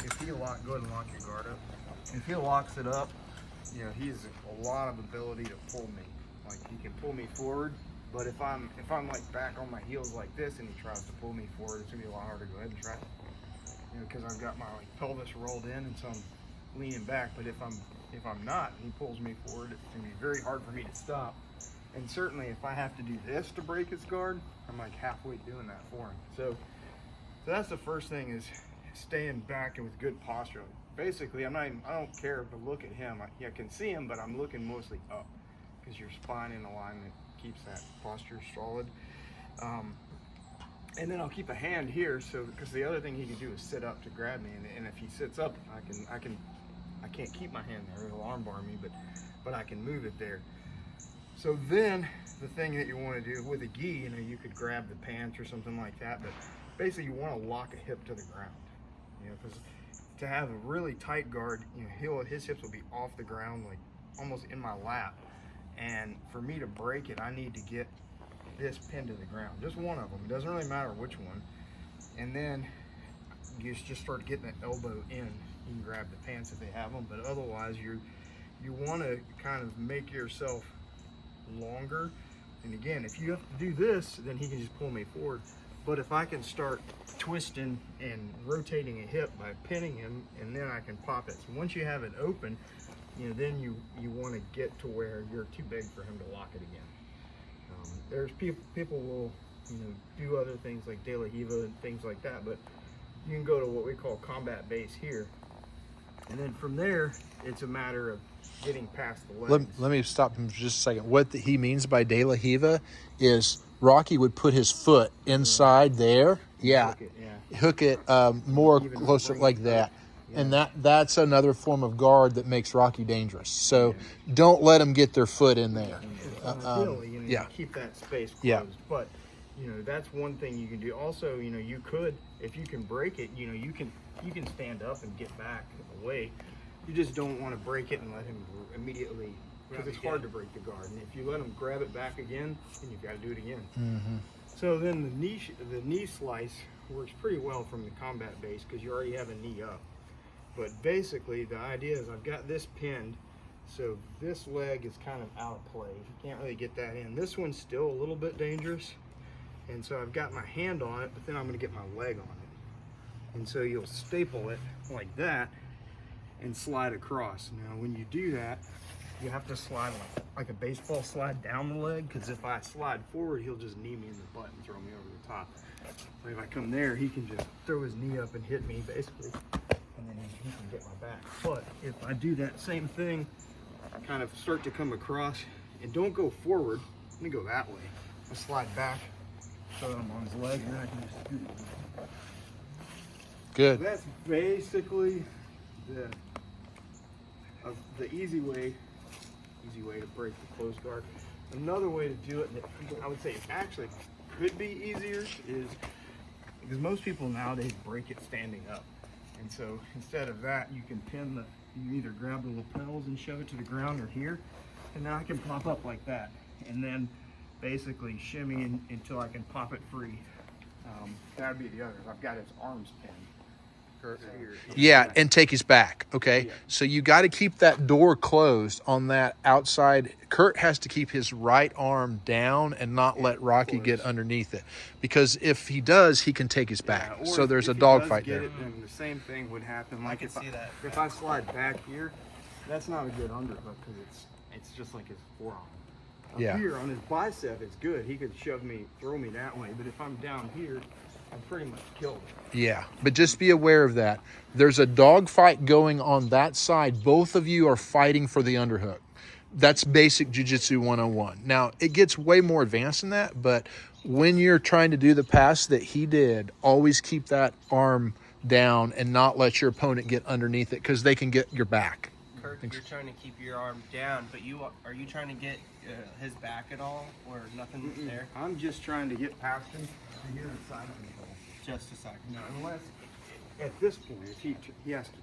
If he go ahead and lock your guard up. If he locks it up, you know, he's a lot of ability to pull me. Like he can pull me forward, but if I'm like back on my heels like this and he tries to pull me forward, it's gonna be a lot harder to go ahead and try. You know, because I've got my like pelvis rolled in and so I'm leaning back. But if I'm not and he pulls me forward, it's gonna be very hard for me to stop. And certainly if I have to do this to break his guard, I'm like halfway doing that for him. So that's the first thing, is staying back and with good posture. Basically, I don't care to look at him. I can see him, but I'm looking mostly up because your spine in alignment keeps that posture solid. And then I'll keep a hand here, so because the other thing he can do is sit up to grab me, and if he sits up, I can't keep my hand there. He'll armbar me, but I can move it there. So then the thing that you want to do with a gi, you know, you could grab the pants or something like that, but basically you want to lock a hip to the ground. You know, because to have a really tight guard, you know, his hips will be off the ground, like almost in my lap. And for me to break it, I need to get this pinned to the ground. Just one of them. It doesn't really matter which one. And then you just start getting the elbow in. You can grab the pants if they have them, but otherwise you want to kind of make yourself longer. And again, if you have to do this, then he can just pull me forward. But if I can start twisting and rotating a hip by pinning him, and then I can pop it. So once you have it open, you know, then you want to get to where you're too big for him to lock it again. There's people will, you know, do other things like De La Riva and things like that, but you can go to what we call combat base here, and then from there it's a matter of getting past the legs. Let me stop him for just a second. What he means by De La Riva is Rocky would put his foot inside there, hook it more Even closer bring like it that. up. And that's another form of guard that makes Rocky dangerous. So don't let them get their foot in there. Ideally, you know, you keep that space closed. Yeah. But you know, that's one thing you can do. Also, you know, you could, if you can break it, you know, you can stand up and get back away. You just don't want to break it and let him immediately, because it's hard to break the guard. And if you let him grab it back again, then you've got to do it again. Mm-hmm. So then the knee slice works pretty well from the combat base because you already have a knee up. But basically the idea is I've got this pinned, so this leg is kind of out of play. You can't really get that in. This one's still a little bit dangerous. And so I've got my hand on it, but then I'm gonna get my leg on it. And so you'll staple it like that and slide across. Now when you do that, you have to slide like a baseball slide down the leg, because if I slide forward, he'll just knee me in the butt and throw me over the top. So if I come there, he can just throw his knee up and hit me basically, and then he can get my back. But if I do that same thing, kind of start to come across, and don't go forward, let me go that way. I slide back so that I'm on his leg, and then I can just scoot it. Good. So that's basically the easy way to break the closed guard. Another way to do it that I would say actually could be easier is, because most people nowadays break it standing up. And so instead of that, you can you either grab the lapels and shove it to the ground or here, and now I can pop up like that. And then basically shimmy until I can pop it free. That'd be the other. I've got his arms pinned. Yeah, and take his back, okay? Yeah. So you got to keep that door closed on that outside. Kurt has to keep his right arm down and not let Rocky get underneath it. Because if he does, he can take his back. Or so there's a if he dogfight does there. get it, then the same thing would happen. Like if see that. if I slide back here, that's not a good underhook because it's just like his forearm. Up Yeah. here on his bicep, it's good. He could throw me that way. But if I'm down here, I'm pretty much killed. Yeah, but just be aware of that. There's a dogfight going on that side. Both of you are fighting for the underhook. That's basic Jiu-Jitsu 101. Now, it gets way more advanced than that, but when you're trying to do the pass that he did, always keep that arm down and not let your opponent get underneath it, because they can get your back. Kurt, you're trying to keep your arm down, but are you trying to get his back at all, or nothing there? I'm just trying to get past him to get a side control. Just a second. Now, unless at this point, if he has to